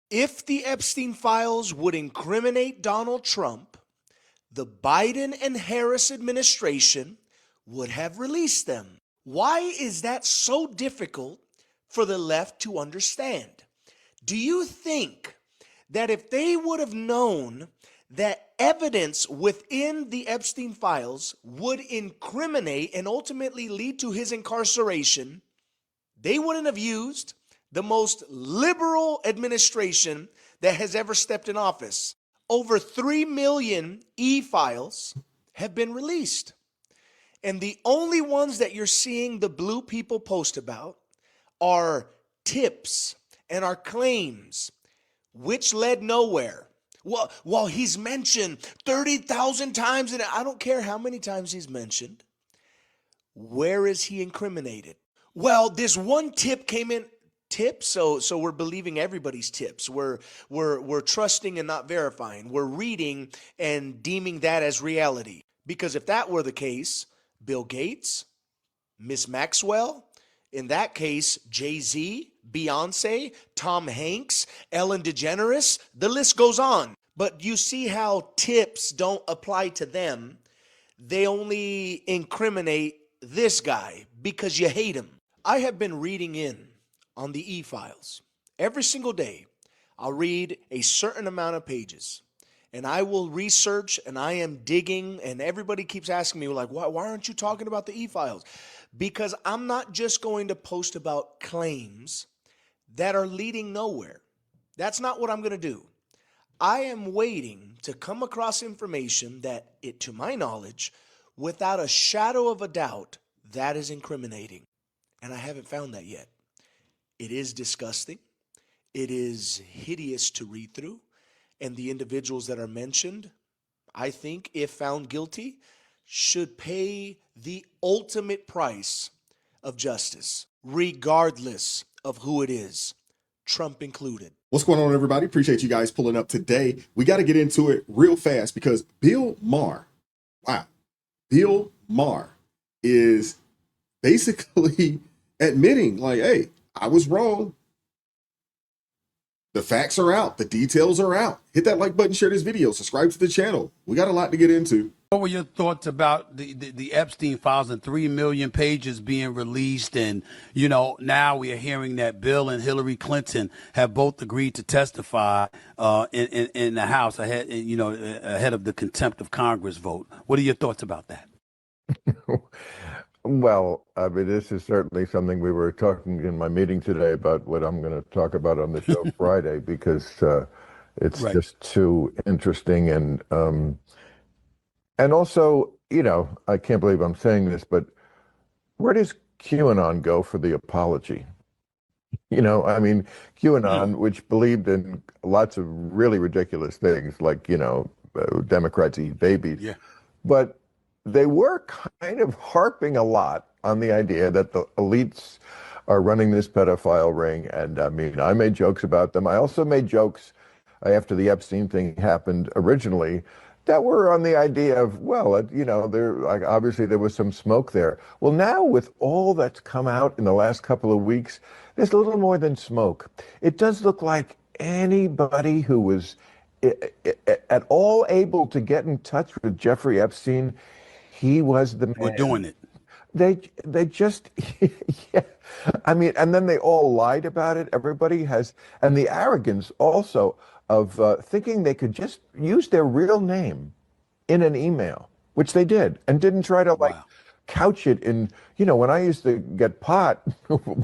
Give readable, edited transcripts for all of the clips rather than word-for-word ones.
If the Epstein Files would incriminate Donald Trump, the Biden and Harris administration would have released them. Why is that so difficult for the left to understand? Do you think that if they would have known that evidence within the Epstein Files would incriminate and ultimately lead to his incarceration, they wouldn't have used the most liberal administration that has ever stepped in office? Over 3 million e-files have been released. And the only ones that you're seeing the blue people post about are tips and are claims, which led nowhere. Well, while he's mentioned 30,000 times, and I don't care how many times he's mentioned, where is he incriminated? Well, this one tip came in. Tips, so we're believing everybody's tips. We're trusting and not verifying. We're reading and deeming that as reality. Because if that were the case, Bill Gates, Miss Maxwell, in that case, Jay-Z, Beyonce, Tom Hanks, Ellen DeGeneres, the list goes on. But you see how tips don't apply to them. They only incriminate this guy because you hate him. I have been reading in on the e-files. Every single day, I'll read a certain amount of pages, and I will research, and I am digging, and everybody keeps asking me, like, why aren't you talking about the e-files? Because I'm not just going to post about claims that are leading nowhere. That's not what I'm going to do. I am waiting to come across information that, to my knowledge, without a shadow of a doubt, that is incriminating. And I haven't found that yet. It is disgusting. It is hideous to read through. And the individuals that are mentioned, I think, if found guilty, should pay the ultimate price of justice, regardless of who it is, Trump included. What's going on, everybody? Appreciate you guys pulling up today. We got to get into it real fast because Bill Maher, Bill Maher is basically admitting, like, hey, I was wrong. The facts are out. The details are out. Hit that like button, share this video, subscribe to the channel. We got a lot to get into. What were your thoughts about the Epstein Files and 3 million pages being released? And, now we are hearing that Bill and Hillary Clinton have both agreed to testify in the House ahead of the contempt of Congress vote. What are your thoughts about that? Well, I mean, this is certainly something we were talking in my meeting today about what I'm going to talk about on the show Friday, because it's just too interesting. And also, I can't believe I'm saying this, but where does QAnon go for the apology? QAnon, which believed in lots of really ridiculous things like, Democrats eat babies. Yeah. But they were kind of harping a lot on the idea that the elites are running this pedophile ring. And I made jokes about them. I also made jokes after the Epstein thing happened originally that were on the idea of, obviously there was some smoke there. Well, now with all that's come out in the last couple of weeks, there's a little more than smoke. It does look like anybody who was at all able to get in touch with Jeffrey Epstein, he was the man. We're doing it. They just, yeah. And then they all lied about it. Everybody has, and the arrogance also of thinking they could just use their real name in an email, which they did, and didn't try to couch it in, when I used to get pot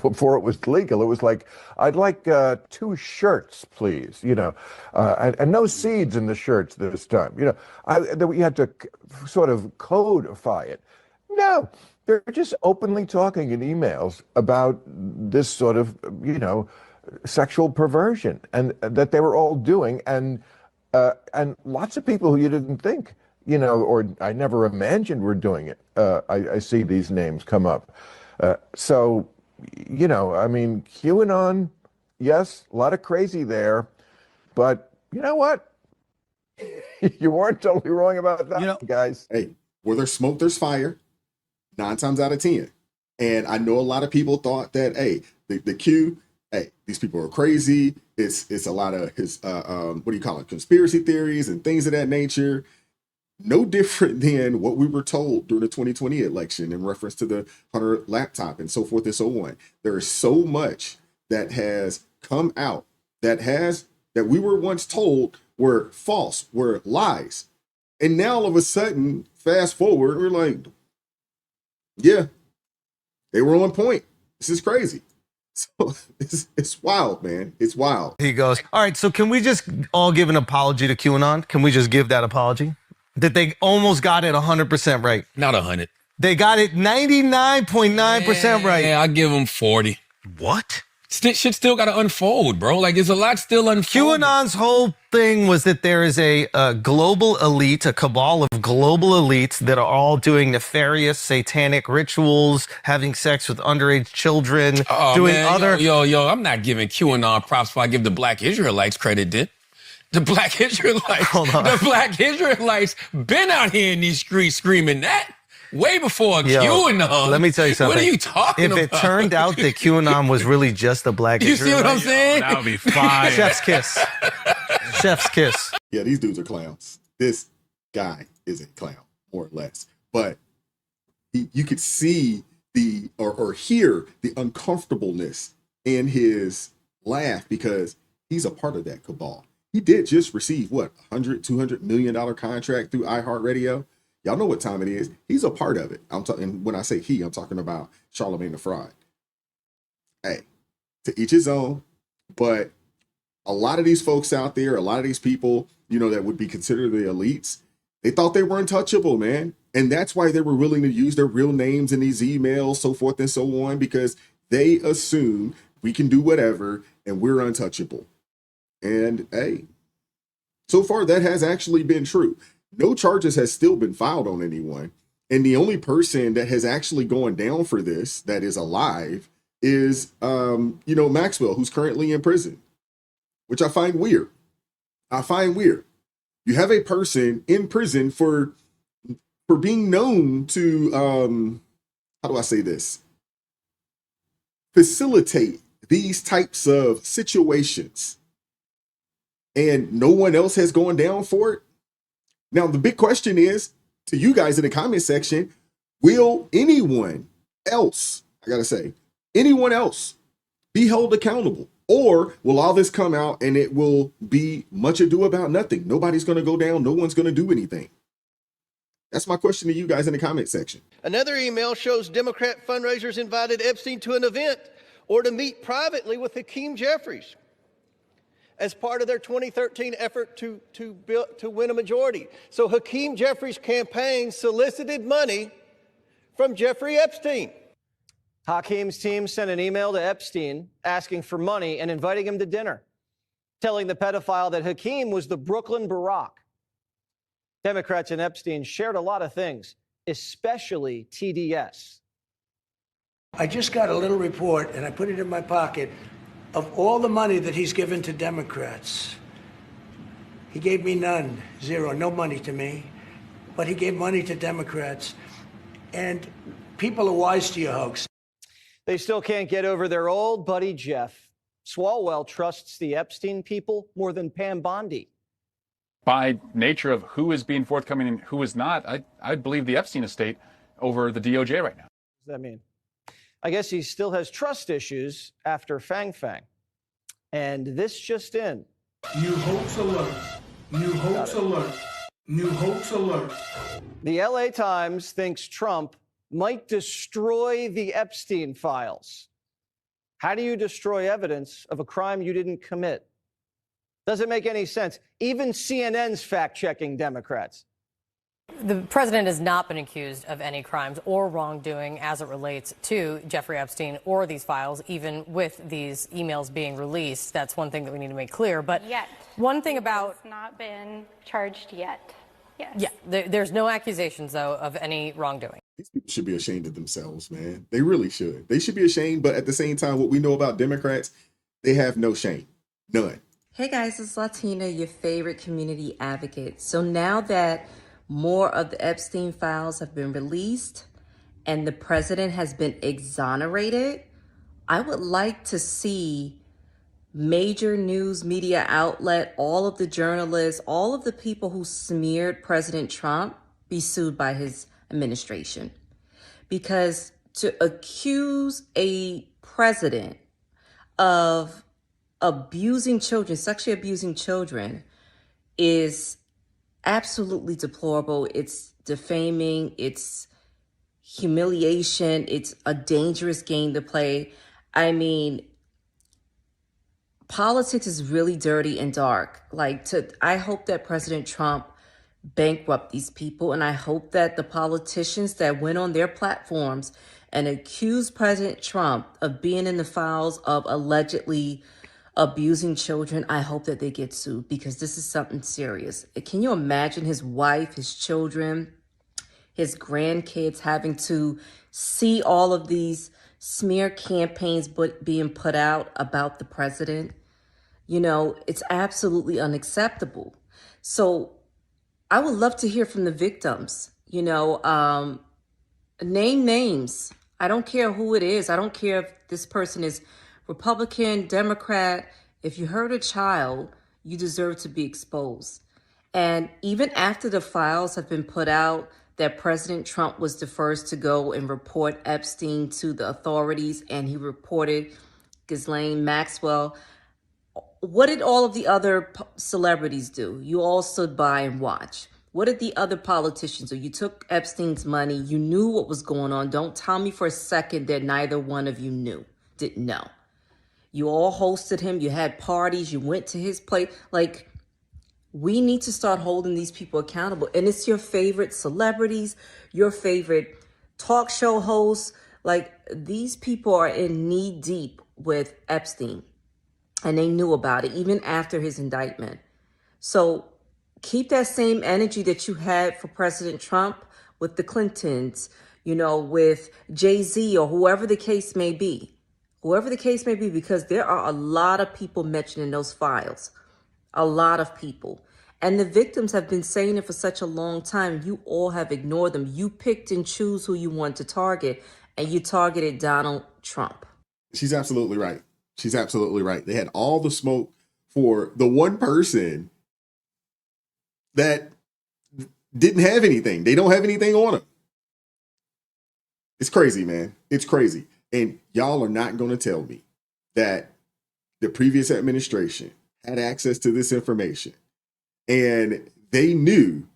before it was legal, it was like, I'd like 2 shirts, please, and no seeds in the shirts this time. You had to sort of codify it. No, they're just openly talking in emails about this sort of, sexual perversion, and that they were all doing. And lots of people who you didn't think, or I never imagined were doing it. I see these names come up. QAnon, yes, a lot of crazy there, but you know what? You weren't totally wrong about that, guys. Hey, where there's smoke, there's fire, 9 times out of 10. And I know a lot of people thought that, hey, the Q hey, these people are crazy. It's a lot of his what do you call it, conspiracy theories and things of that nature. No different than what we were told during the 2020 election in reference to the Hunter laptop and so forth and so on. There is so much that has come out that we were once told were false, were lies. And now all of a sudden, fast forward, we're like, yeah, they were on point. This is crazy. So it's wild, man. It's wild. He goes, all right, so can we just all give an apology to QAnon? Can we just give that apology? That they almost got it 100% right. Not 100. They got it 99.9% right. Yeah, I give them 40. What? Shit still got to unfold, bro. Like, there's a lot still unfolding. QAnon's whole thing was that there is a global elite, a cabal of global elites that are all doing nefarious satanic rituals, having sex with underage children, doing man, other... Yo, I'm not giving QAnon props before I give the Black Israelites credit, did? The Black Israelites, the Black Israelites been out here in these streets screaming that way before QAnon. Let me tell you something. What are you talking about? If it turned out that QAnon was really just a Black Israelite... You see what I'm saying? That would be fire. Chef's kiss. Chef's kiss. Yeah, these dudes are clowns. This guy is a clown, more or less. But you could see or hear the uncomfortableness in his laugh because he's a part of that cabal. He did just receive, what, $200 million contract through iHeartRadio. Y'all know what time it is. He's a part of it. I'm talking, when I say he, I'm talking about Charlemagne the Fraud. Hey, to each his own. But a lot of these folks out there, a lot of these people, you know, that would be considered the elites, they thought they were untouchable, man. And that's why they were willing to use their real names in these emails, so forth and so on, because they assume we can do whatever and we're untouchable. And hey, so far that has actually been true. No charges has still been filed on anyone. And the only person that has actually gone down for this that is alive is, Maxwell, who's currently in prison, which I find weird. You have a person in prison for being known to, how do I say this? Facilitate these types of situations. And no one else has gone down for it. Now, the big question is to you guys in the comment section, will anyone else, anyone else be held accountable? Or will all this come out and it will be much ado about nothing? Nobody's going to go down. No one's going to do anything. That's my question to you guys in the comment section. Another email shows Democrat fundraisers invited Epstein to an event or to meet privately with Hakeem Jeffries as part of their 2013 effort to win a majority. So Hakeem Jeffries' campaign solicited money from Jeffrey Epstein. Hakeem's team sent an email to Epstein asking for money and inviting him to dinner, telling the pedophile that Hakeem was the Brooklyn Barack. Democrats and Epstein shared a lot of things, especially TDS. I just got a little report, and I put it in my pocket, of all the money that he's given to Democrats. He gave me none, zero, no money to me, but he gave money to Democrats. And people are wise to your hoax. They still can't get over their old buddy Jeff. Swalwell trusts the Epstein people more than Pam Bondi. By nature of who is being forthcoming and who is not, I believe the Epstein estate over the DOJ right now. What does that mean? I guess he still has trust issues after Fang Fang. And this just in. New hoax alert. New hoax alert. New hoax alert. The LA Times thinks Trump might destroy the Epstein Files. How do you destroy evidence of a crime you didn't commit? Doesn't make any sense. Even CNN's fact-checking Democrats. The president has not been accused of any crimes or wrongdoing as it relates to Jeffrey Epstein or these files, even with these emails being released. That's one thing that we need to make clear. But yet, one thing about... He has not been charged yet. Yes. Yeah, there's no accusations, though, of any wrongdoing. These people should be ashamed of themselves, man. They really should. They should be ashamed, but at the same time, what we know about Democrats, they have no shame. None. Hey guys, it's Latina, your favorite community advocate. So now that more of the Epstein files have been released and the president has been exonerated, I would like to see major news media outlet, all of the journalists, all of the people who smeared President Trump be sued by his administration. Because to accuse a president of abusing children, sexually abusing children, is absolutely deplorable. It's defaming. It's humiliation. It's a dangerous game to play. I mean, politics is really dirty and dark. I hope that President Trump bankrupt these people, and I hope that the politicians that went on their platforms and accused President Trump of being in the files of allegedly abusing children, I hope that they get sued, because this is something serious. Can you imagine his wife, his children, his grandkids having to see all of these smear campaigns being put out about the president? You know, it's absolutely unacceptable. So I would love to hear from the victims, name names. I don't care who it is. I don't care if this person is Republican, Democrat. If you hurt a child, you deserve to be exposed. And even after the files have been put out that President Trump was the first to go and report Epstein to the authorities, and he reported Ghislaine Maxwell, what did all of the other celebrities do? You all stood by and watched. What did the other politicians do? You took Epstein's money. You knew what was going on. Don't tell me for a second that neither one of you didn't know. You all hosted him. You had parties. You went to his place. We need to start holding these people accountable. And it's your favorite celebrities, your favorite talk show hosts. These people are in knee deep with Epstein, and they knew about it even after his indictment. So keep that same energy that you had for President Trump with the Clintons, with Jay-Z or whoever the case may be. Because there are a lot of people mentioned in those files. A lot of people. And the victims have been saying it for such a long time. You all have ignored them. You picked and choose who you want to target, and you targeted Donald Trump. She's absolutely right. She's absolutely right. They had all the smoke for the one person that didn't have anything. They don't have anything on them. It's crazy, man. It's crazy. And y'all are not going to tell me that the previous administration had access to this information and they knew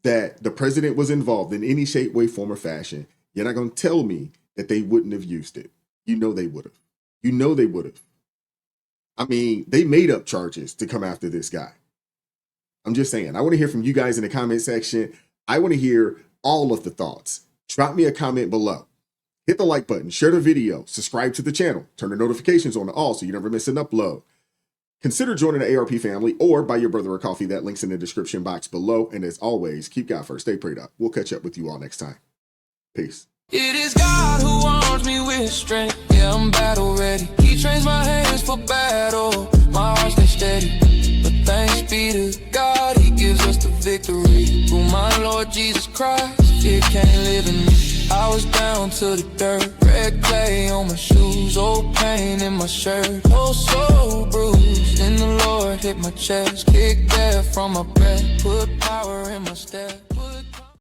that the president was involved in any shape, way, form, or fashion. You're not going to tell me that they wouldn't have used it. You know they would have. You know they would have. I mean, they made up charges to come after this guy. I'm just saying, I want to hear from you guys in the comment section. I want to hear all of the thoughts. Drop me a comment below. Hit the like button, share the video, subscribe to the channel, turn the notifications on to all so you never miss an upload. Consider joining the ARP family or buy your brother a coffee. That link's in the description box below. And as always, keep God first, stay prayed up. We'll catch up with you all next time. Peace. It is God who arms me with strength. Yeah, I'm battle ready. He trains my hands for battle. My heart stays steady. But thanks be to God, he gives us the victory. Through my Lord Jesus Christ, fear can't live in me. I was down to the dirt, red clay on my shoes, old pain in my shirt, oh so bruised. In the Lord hit my chest, kicked air from my breath, put power in my step.